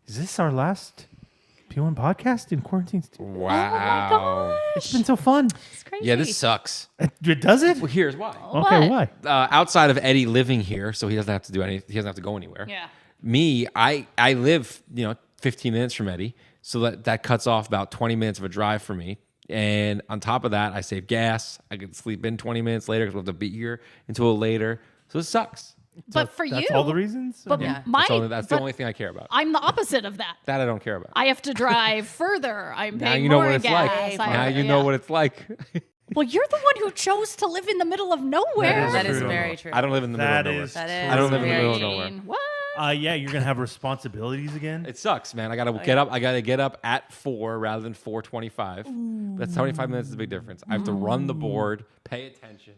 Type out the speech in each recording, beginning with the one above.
is this our last P1 podcast in quarantine? Wow. It's been so fun. It's crazy. Yeah, this sucks. Does it? Well, here's why. Okay, why? Outside of Eddie living here, so he doesn't have to do anything. He doesn't have to go anywhere. Yeah. Me, I live 15 minutes from Eddie, so that cuts off about 20 minutes of a drive for me. And on top of that, I save gas. I can sleep in 20 minutes later because we'll have to be here until later. So it sucks. But for That's you, all the reasons? But Okay. That's the only thing I care about. I'm the opposite of that. That I don't care about. I have to drive further. I'm Now paying you know more what it's gas. like. Now you know what it's like. Well, you're the one who chose to live in the middle of nowhere. That is true. very true. I don't live in the middle of That nowhere. is That true. is I don't live in the middle of very- nowhere. What? Yeah, you're gonna have responsibilities again. It sucks, man. I gotta get up. I gotta get up at 4 rather than 4:25. That's 25 minutes is a big difference. I have to run the board, pay attention.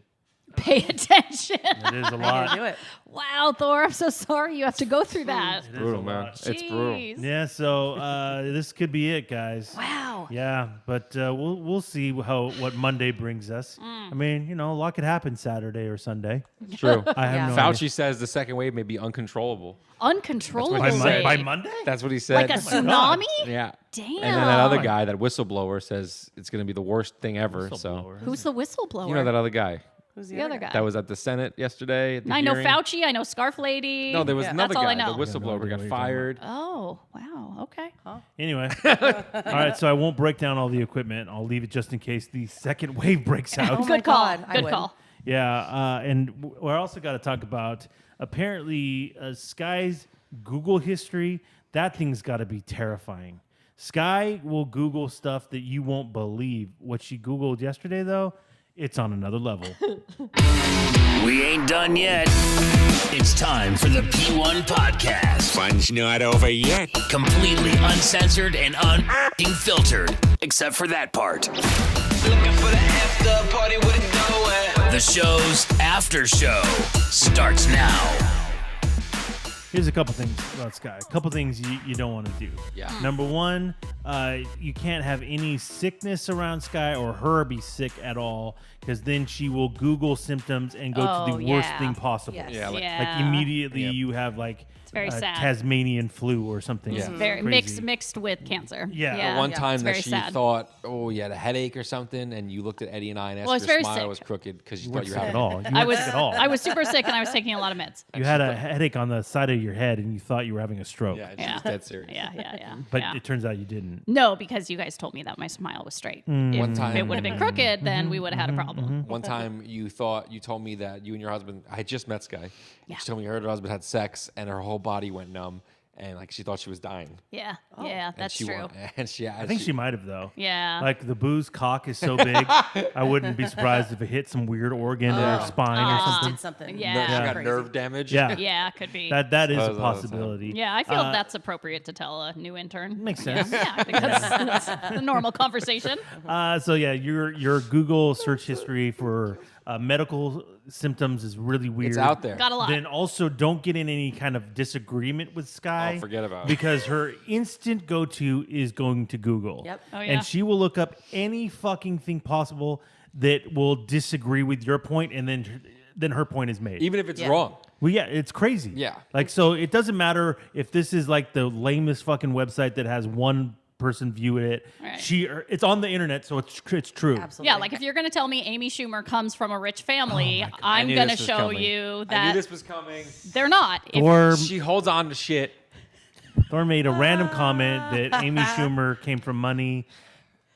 Pay attention. It is a I lot. do it. Wow, Thor, I'm so sorry you have to go through that. It is Brutal, a man. lot. It's brutal. Jeez. Yeah, so this could be it, guys. Wow. Yeah, but we'll see what Monday brings us. I mean, a lot could happen Saturday or Sunday. It's true. I have no Fauci idea. says the second wave may be uncontrollable. Uncontrollable. That's what he said. By Monday? That's what he said. Like a tsunami? Yeah. Damn. And then that other guy, that whistleblower, says it's going to be the worst thing ever. So Whistleblower. Who's the whistleblower? you know that other guy Who's the other guy? that was at the Senate yesterday. At the I know hearing? Fauci. I know Scarf Lady. No, there was Yeah. another That's all guy, I know. the whistleblower, idea got what you're fired. Oh, wow. Okay. Anyway, all right. So I won't break down all the equipment. I'll leave it just in case the second wave breaks out. Oh my Good call. God, I Good would. call. Yeah, and we're also got to talk about apparently Sky's Google history. That thing's got to be terrifying. Sky will Google stuff that you won't believe. What she Googled yesterday, though, it's on another level. We ain't done yet. It's time for the P1 podcast. Fun's not over yet. Completely uncensored and filtered, except for that part. Looking for the after party with it going. The show's after show starts now. Here's a couple things about Sky. A couple things you don't want to do. Yeah. Number one, you can't have any sickness around Sky or her be sick at all, because then she will Google symptoms and go to the worst thing possible. Yes. Yeah, like, Like immediately you have like very sad. Tasmanian flu or something. Yeah. Very crazy. mixed with cancer. Yeah. one time it's that very she sad. thought, oh, you had a headache or something, and you looked at Eddie and I and asked Well, I if was your very smile sick. was crooked because you You thought weren't you sick had at all. You I weren't was sick at all. I was super sick and I was taking a lot of meds. You had a headache on the side of your head and you thought you were having a stroke. Yeah, she Yeah. was dead serious. Yeah. But yeah. it turns out you didn't. No, because you guys told me that my smile was straight. One If time, it would have been crooked, then we would have had a problem. One time you told me that you and your husband, I had just met Sky. Yeah. She told me her and her husband had sex and her whole body went numb and like she thought she was dying. Yeah, Oh. yeah, that's she true. I think she might have, though. Yeah. Like the boo's cock is so big, I wouldn't be surprised if it hit some weird organ in her spine or something. Did something. Yeah. She got Crazy. nerve damage. Yeah. Yeah, could be. That is That a was all the time. possibility. Yeah, I feel that's appropriate to tell a new intern. Makes sense. Yeah, because that's the normal conversation. So yeah, your Google search history for medical symptoms is really weird. It's out there. Got a lot. Then also don't get in any kind of disagreement with Sky. Oh, forget about it. Because her instant go-to is going to Google. Yep. Oh, yeah. And she will look up any fucking thing possible that will disagree with your point, and then her point is made. Even if it's Yeah. wrong. Well, yeah, it's crazy. Yeah. Like, so it doesn't matter if this is like the lamest fucking website that has one person view it. Right. It's on the internet, so it's true. Absolutely. Yeah, like if you're going to tell me Amy Schumer comes from a rich family, I'm knew going to this was show coming. you I knew that this was coming. they're not. If- Or She holds on to shit. Thor made a random comment that Amy Schumer came from money.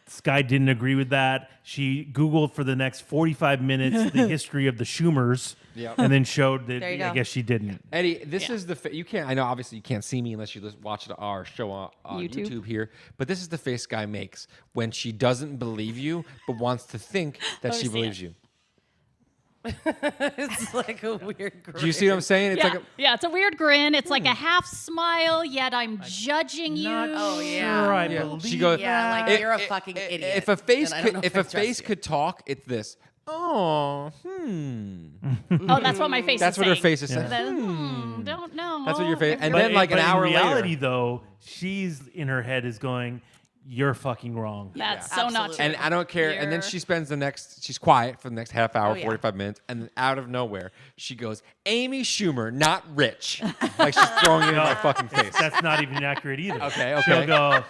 Sky didn't agree with that. She Googled for the next 45 minutes the history of the Schumers, Yep. and then showed that There you I go. guess she didn't. Eddie, this is the you can't. I know obviously you can't see me unless you watch our show on YouTube. YouTube here. But this is the face Guy makes when she doesn't believe you, but wants to think that she see believes it. you. It's like a weird group. Do you see what I'm saying? It's yeah, like yeah, it's a weird grin. It's like a half smile, yet I'm judging you. Oh, yeah. Sure, I Yeah. believe She goes, Yeah, like If- you're a fucking idiot. If a face then I don't know could, if I a trust face you. could talk, it's this. Oh, Oh, that's what my face That's is what her saying. face is saying. Don't know. That's what your face. And But then, like an but hour in reality, later, though, she's in her head is going, you're fucking wrong. That's so not Absolutely. true. And I don't care. And then You're- she spends she's quiet for the next half hour, Oh, yeah. 45 minutes. And then out of nowhere, she goes, Amy Schumer, not rich. Like she's throwing it in my fucking face. That's not even accurate either. Okay, okay. She'll go,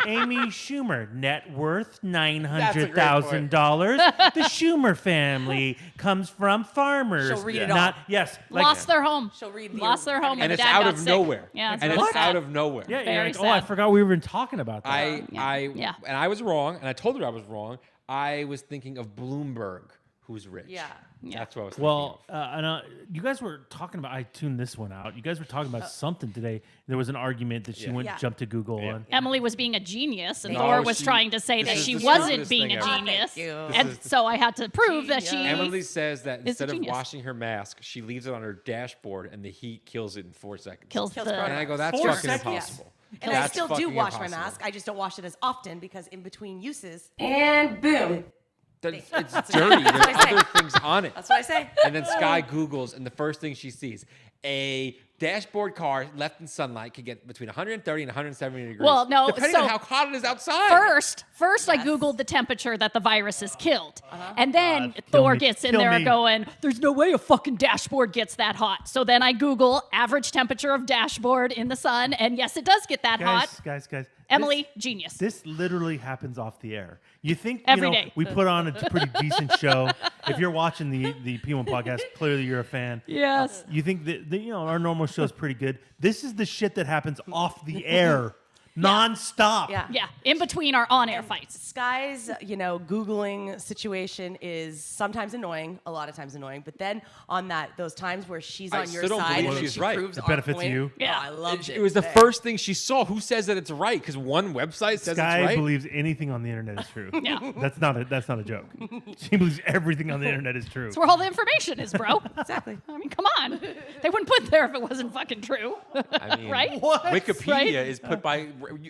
Amy Schumer, net worth That's a great $900,000. The Schumer family comes from farmers. She'll read it not, all. Yes. Like, Lost their home. She'll read the- Lost their home. And when it's dad out got of sick. nowhere. Yeah, and really it's out sad. of nowhere. Yeah, you're Very like, oh, I sad. forgot we were even talking about that. Yeah. And I was wrong, and I told her I was wrong. I was thinking of Bloomberg, who's rich. Yeah. That's what I was thinking Well, of. you guys were talking about. I tuned this one out. You guys were talking about something today. There was an argument that she went Yeah. jumped to Google on. Emily was being a genius, and No, Thor was she- trying to say that this she is the wasn't stupidest being thing a ever. Oh, thank genius. you. And so I had to prove that she. Emily says that is a instead of genius. washing her mask, she leaves it on her dashboard, and the heat kills it in 4 seconds. kills Kills the. And I go, that's 4 fucking seconds? impossible. And I That's still do fucking wash my impossible. mask. I just don't wash it as often because in between uses, and boom. It's dirty. There's what I say. other things on it. That's what I say. And then Sky Googles, and the first thing she sees, a dashboard car left in sunlight can get between 130 and 170 degrees. Well, no, depending so on how hot it is outside. First, I Googled the temperature that the virus has killed. And then kill Thor me, gets in kill there me. going, there's no way a fucking dashboard gets that hot. So then I Google average temperature of dashboard in the sun. And yes, it does get that hot. Guys. Emily, genius. This literally happens off the air. You think Every you know, day. we put on a pretty decent show. If you're watching the P1 podcast, clearly you're a fan. Yes. You think that our normal show is pretty good. This is the shit that happens off the air, nonstop. Yeah. Yeah. In between our on air fights. Sky's, Googling situation is sometimes annoying, a lot of times annoying. But then on those times where she's I on your still don't side believe and then she's she right. proves It our benefits point, you. Yeah. I loved it. It was the first thing she saw. Who says that it's right? Because one website says Sky it's right. believes anything on the internet is true. Yeah. That's not a joke. She believes everything on the internet is true. That's where all the information is, bro. Exactly. I mean, come on. They wouldn't put it there if it wasn't fucking true. I mean, Right? Wikipedia Right? is put by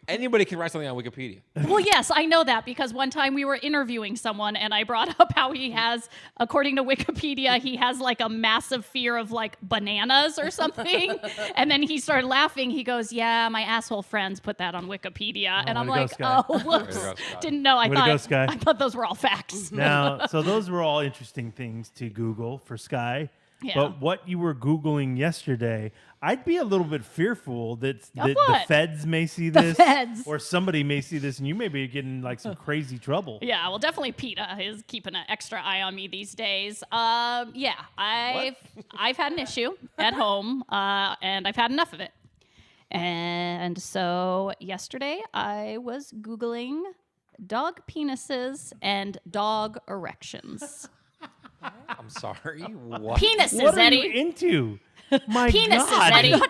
anybody can write something on Wikipedia. Well, yes, I know that because one time we were interviewing someone and I brought up how he has, according to Wikipedia, he has like a massive fear of like bananas or something. And then he started laughing. He goes, yeah, my asshole friends put that on Wikipedia. And I'm way to go, like, Sky. oh, whoops. Way to go, Sky. Didn't know. Way to go, Sky. I thought those were all facts. Now, so those were all interesting things to Google for Sky. Yeah. But what you were Googling yesterday, I'd be a little bit fearful that the what? feds may see this, feds. or somebody may see this, and you may be getting like some crazy trouble. Yeah, well, definitely PETA is keeping an extra eye on me these days. Yeah, I've had an issue at home, and I've had enough of it. And so yesterday I was Googling dog penises and dog erections. I'm sorry. What? Penises, What are Eddie. you into? My Penises, God. Eddie.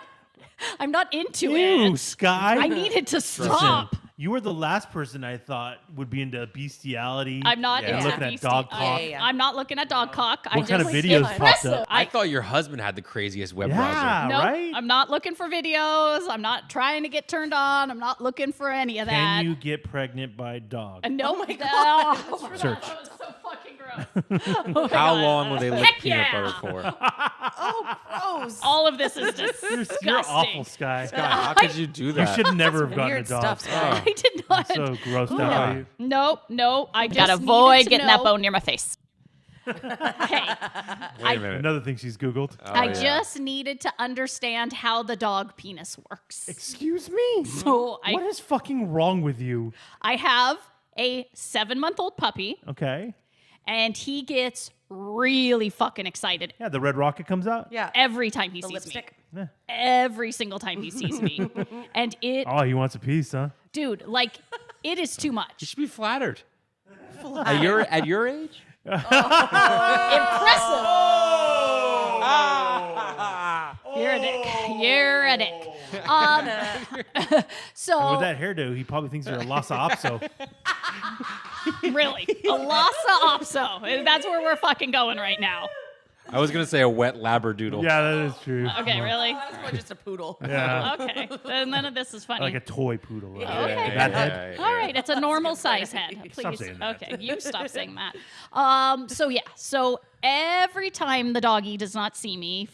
I'm not into Ew, it. Sky. I needed to stop. You were the last person I thought would be into bestiality. I'm not and into looking at beastie- dog Yeah, cock. yeah. I'm not looking at dog cock. I What kind of just videos popped impressive. up? I thought your husband had the craziest web Yeah, browser. Nope, right? I'm not looking for videos. I'm not trying to get turned on. I'm not looking for any of that. Can you get pregnant by dog? No, my God. Search. That was so fucking gross. Oh my How God. long will they lick Heck peanut yeah. butter for? Oh, gross. All of this is You're disgusting. awful, Sky. God, how could you do You that? should never have gotten a Weird dog. stuff, Sky. I did not. So grossed out by you. Nope. I just Gotta needed avoid to getting know. that bone near my face. Hey, Wait a minute. Another thing she's Googled. I yeah. just needed to understand how the dog penis works. Excuse me? So What is fucking wrong with you? I have a 7-month-old puppy, Okay. and he gets really fucking excited Yeah, the red rocket comes out. Yeah. every time he The sees lipstick. me. Every single time he sees me. And it, Oh, he wants a piece, huh? dude, like, it is too You much. should be flattered. At your age? Impressive. You're a dick. You're a dick. So, With that hairdo, he probably thinks you're a Lhasa Apso. really, a Lhasa Apso. That's where we're fucking going right now. I was gonna say a wet labradoodle. Yeah, that is true. Okay, really? That's more just a poodle. Yeah. Okay. Then none of this is funny. Like a toy poodle. Right? Okay. That head. All right, it's a normal size head. Stop Please. saying that. Okay, you stop saying that. So every time the doggy does not see me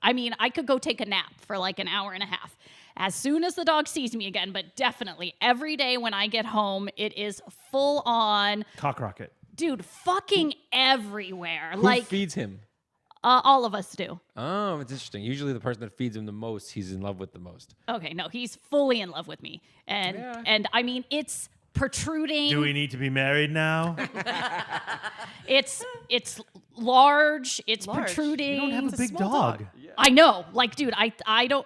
I could go take a nap for like an hour and a half. as soon as the dog sees me again, but definitely every day when I get home, it is full on, Cock rocket. dude, fucking everywhere. Who Like feeds him? all of us do. Oh, it's interesting. Usually the person that feeds him the most, he's in love with the most. Okay, no, he's fully in love with me, and I mean it's protruding. Do we need to be married now? It's large. It's Large. protruding. You don't have a It's a big small dog. dog. I know, like, dude, I don't.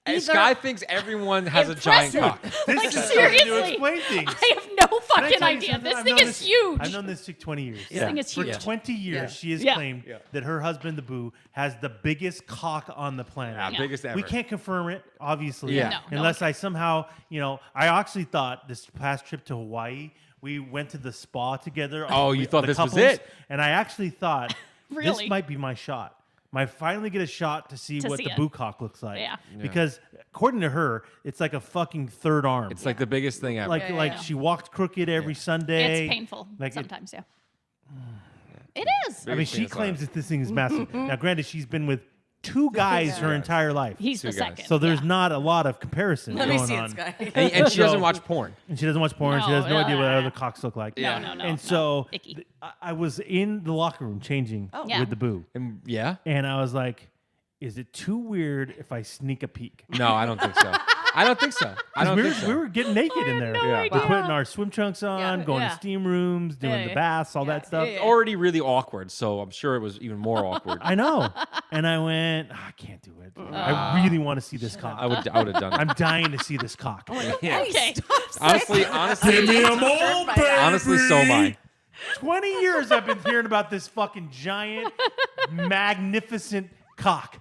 And Either- Sky thinks everyone has a giant Impressive. cock. Like This is how you seriously, explain things. I have no Can I fucking tell you idea. something? This I've thing known is huge. I've known this chick 20 years. This thing is For huge. 20 years, she has Yeah. claimed that her husband, the Boo, has the biggest cock on the planet. Yeah, biggest ever. We can't confirm it, obviously, Yeah. No, unless I somehow, I actually thought this past trip to Hawaii, we went to the spa together. Oh, you thought the this was couples, it? And I actually thought Really? this might be my shot. Might finally get a shot to see To what see the it. Boo cock looks like. Yeah. Because according to her, it's like a fucking third arm. It's like the biggest thing ever. like she walked crooked every Sunday. It's painful Like it- sometimes. Yeah, it is. I mean, she Biggest thing claims that this thing is massive. Now, granted, she's been with two guys her entire life, He's the Two guys. second. so there's yeah. not a lot of comparison Let going me see on. it, Sky. and she doesn't So- watch porn. And she doesn't watch porn. she No, has no idea what yeah. other cocks look like. No, no, no. And no. so Icky. I was in the locker room changing Yeah. with the Boo, And yeah? and I was like, "Is it too weird if I sneak a peek?" No, I don't think so. I don't think so. I don't we think so. were getting naked in there. no Yeah. idea. We're putting our swim trunks on, going Yeah. to steam rooms, doing Yeah, the yeah. baths, all that stuff. yeah. Already really awkward, so I'm sure it was even more awkward. I know. And I went, I can't do it. I really want to see this cock. I would have done it. I'm dying to see this cock. Yeah. Okay. Honestly, honestly, so am I. 20 years I've been hearing about this fucking giant, magnificent cock.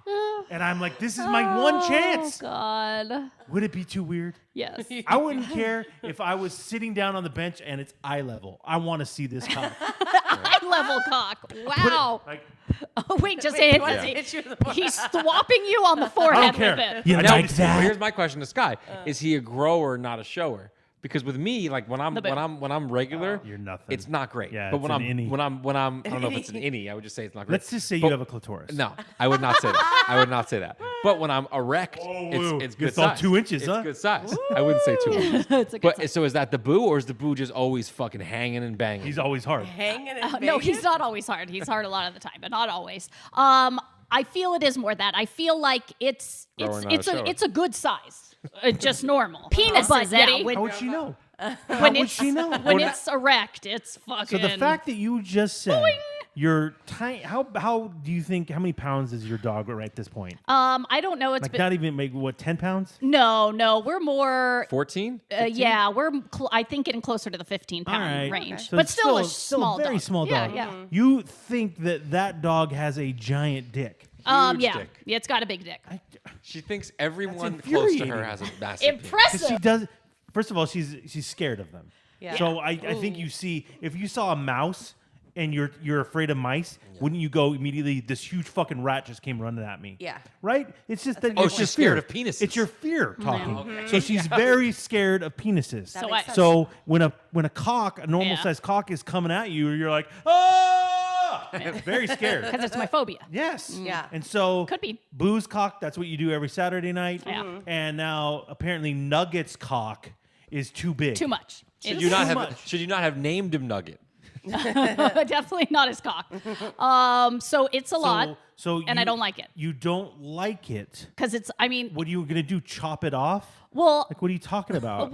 And I'm like, this is my one chance. Oh God. Would it be too weird? Yes. I wouldn't care if I was sitting down on the bench and it's eye level. I want to see this cock. Eye level cock. Wow. Like, Oh wait, just Wait, hit, what's hit you in the forehead? he's swapping you on the I forehead don't care. with it. You Now, like that? Here's my question to Sky: Is he a grower, not a shower? Because with me, like when I'm The boo. when I'm regular, You're nothing. it's not great. Yeah, but it's when an I'm innie. when I'm I don't know if it's an innie. I would just say it's not great. Let's just say But- you have a clitoris. No, I would not say that. I would not say that. But when I'm erect, woo. it's good It's all size. 2 inches, it's huh? good size. I wouldn't say 2 inches. It's a good But sign. so is that the boo, or is the boo just always fucking hanging and banging? He's always hard. Hanging in No, Vegas? he's not always hard. He's hard a lot of the time, but not always. I feel it is more that. I feel like it's Grower, not a shower. it's a good size, just normal. Penises, but Eddie. yeah, when, How would she know? when would it's she know? when Well, it's erect, it's fucking. So the fact that you just said you're tiny, how do you think, how many pounds is your dog right at this point? I don't know. It's Like been, not even maybe what 10 pounds? no, we're more. 14? Yeah, we're I think getting closer to the 15-pound All right. range, So but it's still a small very dog. small Yeah, dog. yeah. You think that dog has a giant dick? Huge Yeah, dick. yeah, it's got a big dick. She thinks everyone close to infuriating. her has a massive penis. Impressive. Because she does. First of all, she's scared of them. Yeah. So I think you see, if you saw a mouse and you're afraid of mice, wouldn't you go immediately? This huge fucking rat just came running at me. Yeah. Right. It's just that. Oh, it's she's your fear. scared of penises. It's your fear talking. Okay. So she's very scared of penises. So makes I- sense. So when a cock, a normal Yeah. sized cock, is coming at you, you're like, ah, very scared. Because it's my phobia. Yes. Yeah. And so Could be. Boo's cock. That's what you do every Saturday night. Yeah. Mhm. And now apparently Nugget's cock is too big. Too much. Should It's you not too have? much. Should you not have named him Nugget? definitely not his cock. So it's a lot, So and I don't like it You don't like it. because it's. I mean, What are you gonna do? Chop it off? well, Like what are you talking about?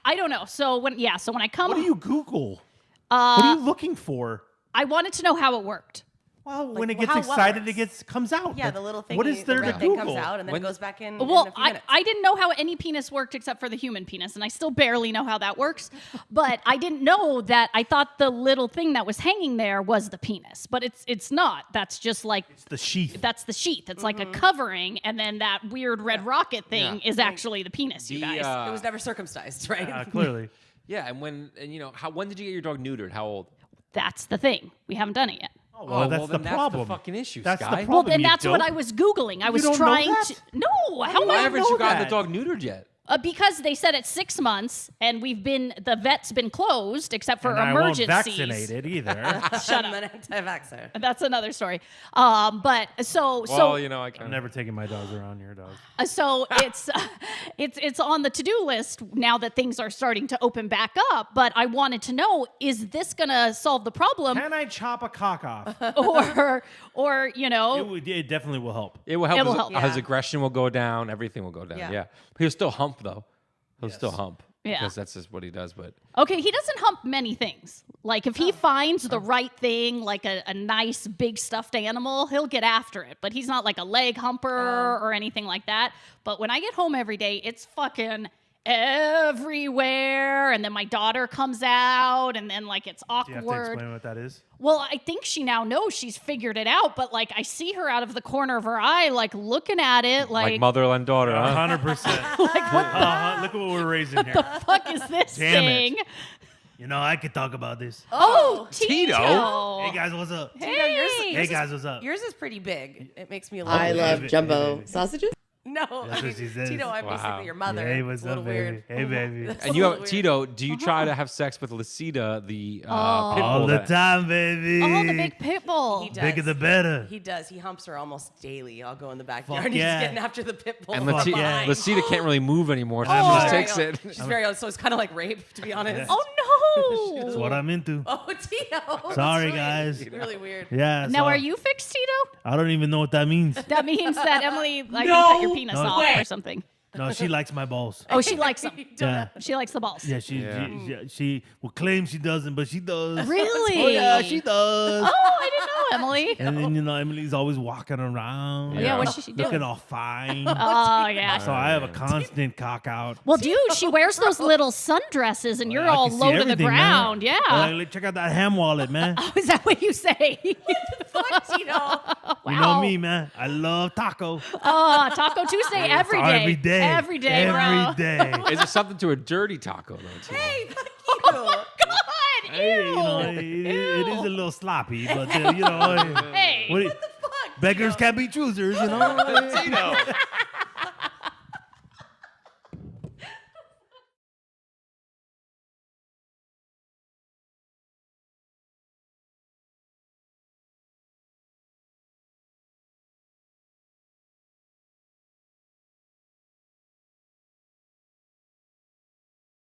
I don't know. So when I come, What do you Google? What are you looking for? I wanted to know how it worked. Well, when it well, gets what excited, works? it comes out. Yeah, the little thing. What is there the to red thing Google? comes out and then When- it goes back in. Well, in a few I minutes. didn't know how any penis worked except for the human penis, and I still barely know how that works. But I didn't know that. I thought the little thing that was hanging there was the penis, but it's not. That's just like It's the sheath. that's the sheath. It's like a covering, and then that weird red rocket thing Yeah. is actually the penis. You The, guys. It was never circumcised, right? Clearly. Yeah, and when did you get your dog neutered? How old? That's the thing. We haven't done it yet. Well, that's the then that's problem. the fucking issue, That's Sky. the Well, problem. then you that's what dope. I was Googling. I was don't know trying that? to. No, how am Why I? haven't know you gotten that? the dog neutered yet? Because they said it's 6 months, and the vet's been closed except for And I won't emergencies. vaccinate it either. Shut I'm up. an anti-vaxxer. That's another story. But so Well, you know, I I'm can never taking my dogs around your dogs. So it's on the to-do list now that things are starting to open back up. But I wanted to know, is this gonna solve the problem, Can I chop a cock off? or It definitely will help. It will help. It will his, help. his Yeah. aggression will go down. Everything will go down. Yeah. Yeah. He'll still hump though. He'll Yes. still hump. Yeah. Because that's just what he does. But Okay, he doesn't hump many things. Like if he finds the right thing, like a nice big stuffed animal, he'll get after it. But he's not like a leg humper or anything like that. But when I get home every day, it's fucking everywhere. And then my daughter comes out, and then like it's Do you have to awkward. explain what that is? Well, I think she now knows she's figured it out. But like I see her out of the corner of her eye, like looking at it, like mother and daughter, huh? 100%. like what Look at what we're raising here. the fuck is this Damn it. thing? You know, I could talk about this. Oh, Tito. Hey guys, what's up? Hey. Hey guys, what's up? Yours is pretty big. It makes me a little I weird. love baby, jumbo baby. sausages. No, That's what she says. Tito, I'm Wow. basically your mother. Hey, what's It's a little up, baby? weird. Hey, baby. That's And a you little have weird. Tito. Do you try to have sex with Lucida, the pit All bull? the that- time, baby. Oh, the big pit bull. He does. Bigger the better. He does. He humps her almost daily. I'll go in the backyard. Fuck and he's yeah. getting after the pit bull. And from Lucida- behind. Lucida can't really move anymore, so I'm she just like- takes Very it. old. She's very old, so it's kind of like rape, to be honest. Oh That's no! what I'm into. Oh, Tito. Sorry, That's guys. Really weird. Yeah. Now, so- are you fixed, Tito? I don't even know what that means. That means that Emily like cut your penis No. off Wait. or something. No, she likes my balls. Oh, she likes them. Yeah. She likes the balls. Yeah, she will claim she doesn't, but she does. Really? Oh yeah, she does. Oh, I didn't know, Emily. And then Emily's always walking around. Yeah, what's she doing? Looking all fine. Oh yeah. So I have a constant cock out. Well, dude, she wears those little sundresses, and you're I all can see low to the everything, man. ground. Yeah. Like, check out that ham wallet, man. Oh, is that what you say? Fuck, Tito. You know me, man. I love taco. Oh, Taco Tuesday every day. Every day. Every day, bro. Every day. Is there something to a dirty taco, though, too? Hey, fuck you. God, Hey, ew. you know, it is a little sloppy, but you know, Hey. what do you- beggars can't be choosers, you know. Tito.